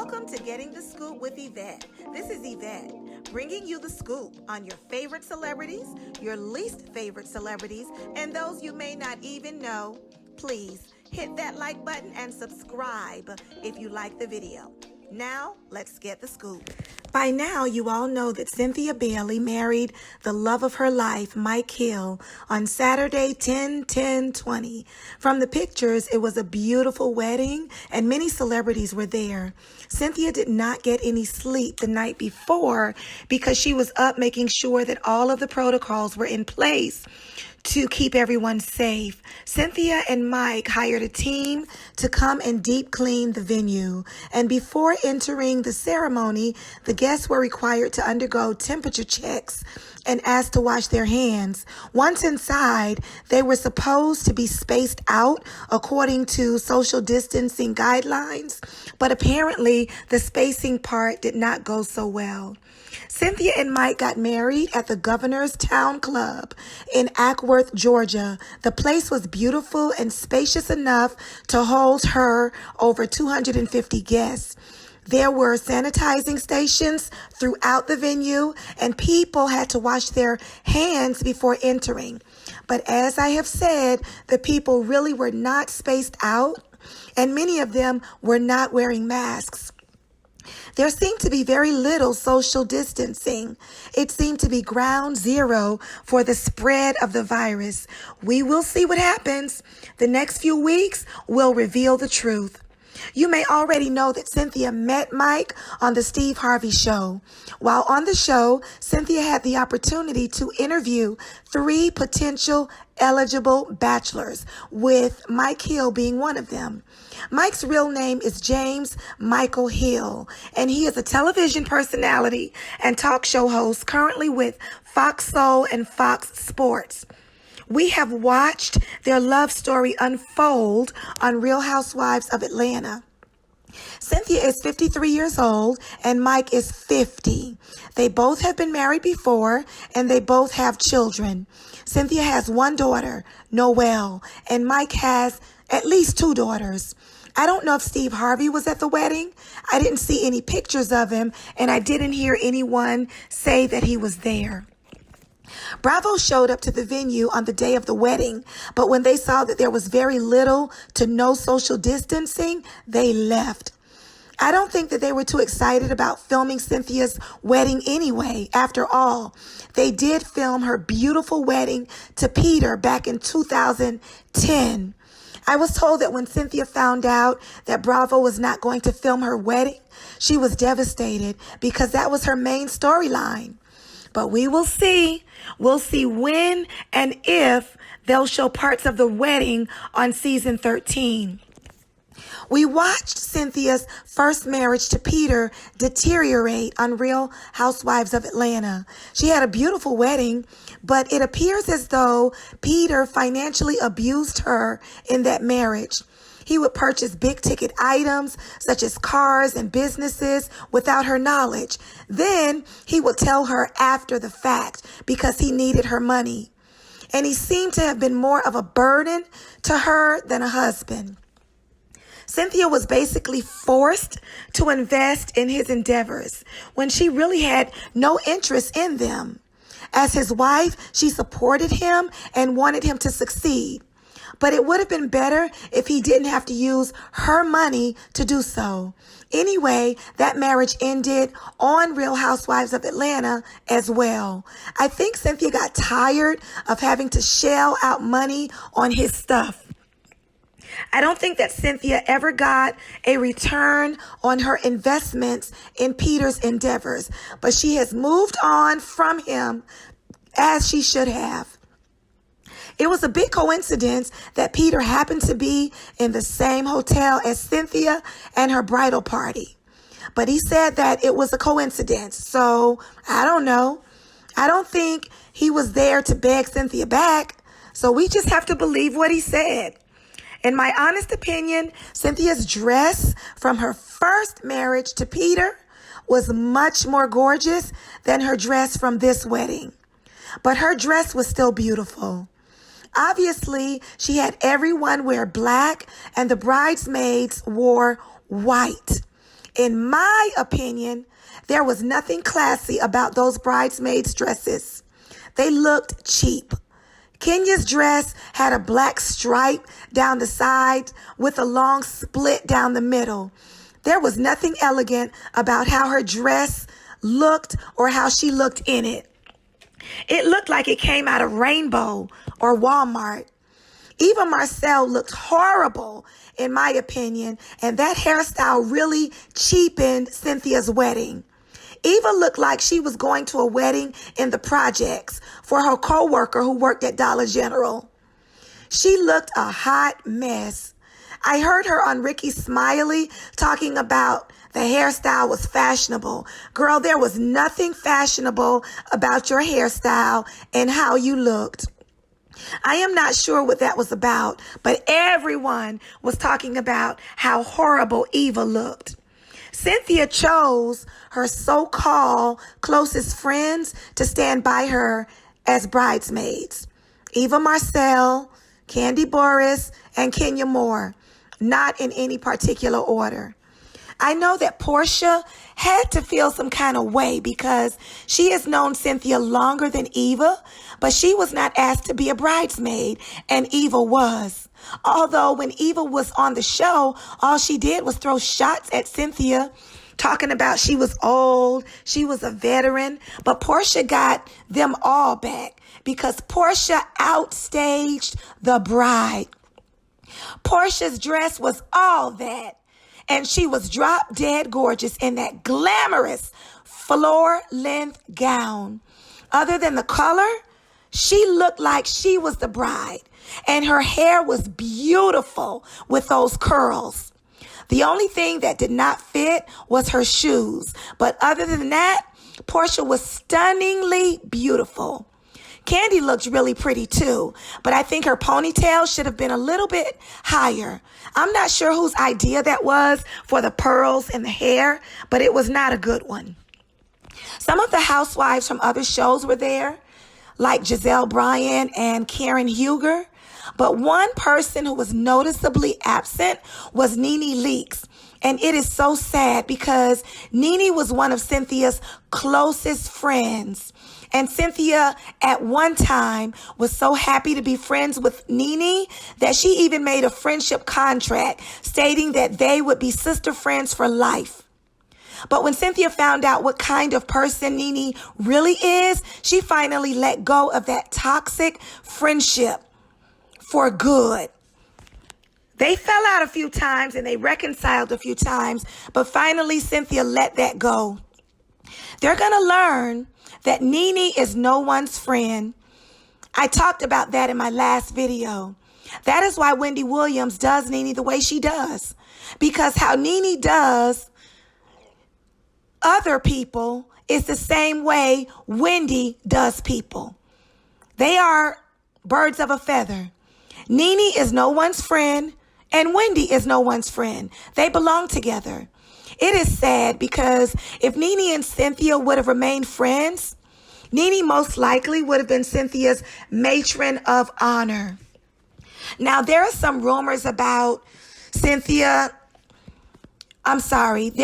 Welcome to Getting the Scoop with Yvette. This is Yvette, bringing you the scoop on your favorite celebrities, your least favorite celebrities, and those you may not even know. Please hit that like button and subscribe if you like the video. Now, let's get the scoop. By now, you all know that Cynthia Bailey married the love of her life, Mike Hill, on Saturday, 10/10/20. From the pictures, it was a beautiful wedding, and many celebrities were there. Cynthia did not get any sleep the night before because she was up making sure that all of the protocols were in place to keep everyone safe. Cynthia and Mike hired a team to come and deep clean the venue. And before entering the ceremony, the guests were required to undergo temperature checks and asked to wash their hands. Once inside, they were supposed to be spaced out according to social distancing guidelines, but apparently the spacing part did not go so well. Cynthia and Mike got married at the Governor's Town Club in Ackworth, Georgia. The place was beautiful and spacious enough to hold her over 250 guests. There were sanitizing stations throughout the venue, and people had to wash their hands before entering. But as I have said, the people really were not spaced out, and many of them were not wearing masks. There seemed to be very little social distancing. It seemed to be ground zero for the spread of the virus. We will see what happens. The next few weeks will reveal the truth. You may already know that Cynthia met Mike on the Steve Harvey Show. While on the show, Cynthia had the opportunity to interview 3 potential eligible bachelors, with Mike Hill being one of them. Mike's real name is James Michael Hill, and he is a television personality and talk show host currently with Fox Soul and Fox Sports. We have watched their love story unfold on Real Housewives of Atlanta. Cynthia is 53 years old and Mike is 50. They both have been married before and they both have children. Cynthia has 1 daughter, Noelle, and Mike has at least 2 daughters. I don't know if Steve Harvey was at the wedding. I didn't see any pictures of him, and I didn't hear anyone say that he was there. Bravo showed up to the venue on the day of the wedding, but when they saw that there was very little to no social distancing, they left. I don't think that they were too excited about filming Cynthia's wedding anyway. After all, they did film her beautiful wedding to Peter back in 2010. I was told that when Cynthia found out that Bravo was not going to film her wedding, she was devastated because that was her main storyline. But we will see. We'll see when and if they'll show parts of the wedding on season 13. We watched Cynthia's first marriage to Peter deteriorate on Real Housewives of Atlanta. She had a beautiful wedding, but it appears as though Peter financially abused her in that marriage. He would purchase big ticket items such as cars and businesses without her knowledge. Then he would tell her after the fact because he needed her money. And he seemed to have been more of a burden to her than a husband. Cynthia was basically forced to invest in his endeavors when she really had no interest in them. As his wife, she supported him and wanted him to succeed. But it would have been better if he didn't have to use her money to do so. Anyway, that marriage ended on Real Housewives of Atlanta as well. I think Cynthia got tired of having to shell out money on his stuff. I don't think that Cynthia ever got a return on her investments in Peter's endeavors, but she has moved on from him as she should have. It was a big coincidence that Peter happened to be in the same hotel as Cynthia and her bridal party. But he said that it was a coincidence. So I don't know. I don't think he was there to beg Cynthia back. So we just have to believe what he said. In my honest opinion, Cynthia's dress from her first marriage to Peter was much more gorgeous than her dress from this wedding. But her dress was still beautiful. Obviously, she had everyone wear black and the bridesmaids wore white. In my opinion, there was nothing classy about those bridesmaids' dresses. They looked cheap. Kenya's dress had a black stripe down the side with a long split down the middle. There was nothing elegant about how her dress looked or how she looked in it. It looked like it came out of Rainbow or Walmart. Eva Marcel looked horrible, in my opinion, and that hairstyle really cheapened Cynthia's wedding. Eva looked like she was going to a wedding in the projects for her coworker who worked at Dollar General. She looked a hot mess. I heard her on Ricky Smiley talking about the hairstyle was fashionable. Girl, there was nothing fashionable about your hairstyle and how you looked. I am not sure what that was about, but everyone was talking about how horrible Eva looked. Cynthia chose her so-called closest friends to stand by her as bridesmaids. Eva Marcel, Candy Boris, and Kenya Moore, not in any particular order. I know that Porsha had to feel some kind of way because she has known Cynthia longer than Eva, but she was not asked to be a bridesmaid, and Eva was. Although when Eva was on the show, all she did was throw shots at Cynthia, talking about she was old, she was a veteran, but Porsha got them all back because Porsha outstaged the bride. Porsha's dress was all that. And she was drop dead gorgeous in that glamorous floor-length gown. Other than the color, she looked like she was the bride. And her hair was beautiful with those curls. The only thing that did not fit was her shoes. But other than that, Porsha was stunningly beautiful. Candy looked really pretty too, but I think her ponytail should have been a little bit higher. I'm not sure whose idea that was for the pearls in the hair, but it was not a good one. Some of the housewives from other shows were there, like Giselle Bryan and Karen Huger, but one person who was noticeably absent was Nene Leakes. And it is so sad because Nene was one of Cynthia's closest friends. And Cynthia, at one time, was so happy to be friends with Nene that she even made a friendship contract stating that they would be sister friends for life. But when Cynthia found out what kind of person Nene really is, she finally let go of that toxic friendship for good. They fell out a few times and they reconciled a few times, but finally Cynthia let that go. They're going to learn that Nene is no one's friend. I talked about that in my last video. That is why Wendy Williams does Nene the way she does. Because how Nene does other people is the same way Wendy does people. They are birds of a feather. Nene is no one's friend and Wendy is no one's friend. They belong together. It is sad because if Nene and Cynthia would have remained friends, Nene most likely would have been Cynthia's matron of honor. Now, there are some rumors about there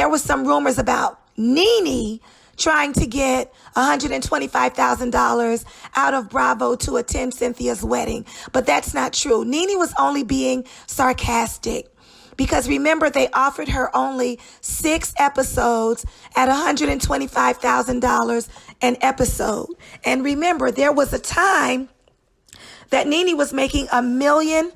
was some rumors about Nene trying to get $125,000 out of Bravo to attend Cynthia's wedding, but that's not true. Nene was only being sarcastic. Because remember, they offered her only 6 episodes at $125,000 an episode. And remember, there was a time that Nene was making $1 million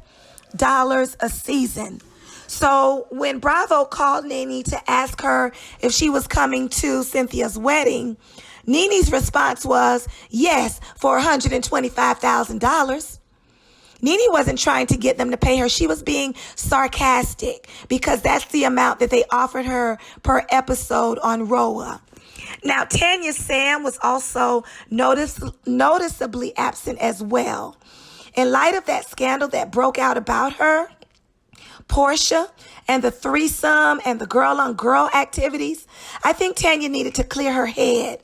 a season. So when Bravo called Nene to ask her if she was coming to Cynthia's wedding, Nene's response was, yes, for $125,000. Nene wasn't trying to get them to pay her. She was being sarcastic because that's the amount that they offered her per episode on ROA. Now, Tanya Sam was also noticeably absent as well. In light of that scandal that broke out about her, Porsha, and the threesome and the girl-on-girl activities, I think Tanya needed to clear her head.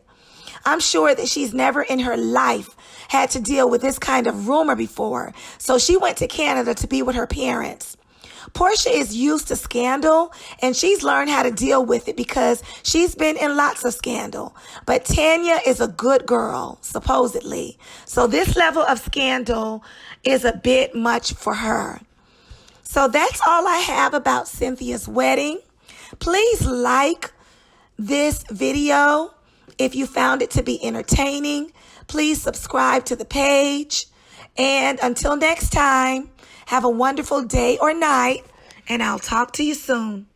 I'm sure that she's never in her life had to deal with this kind of rumor before. So she went to Canada to be with her parents. Porsha is used to scandal, and she's learned how to deal with it because she's been in lots of scandal. But Tanya is a good girl, supposedly. So this level of scandal is a bit much for her. So that's all I have about Cynthia's wedding. Please like this video if you found it to be entertaining. Please subscribe to the page. And until next time, have a wonderful day or night, and I'll talk to you soon.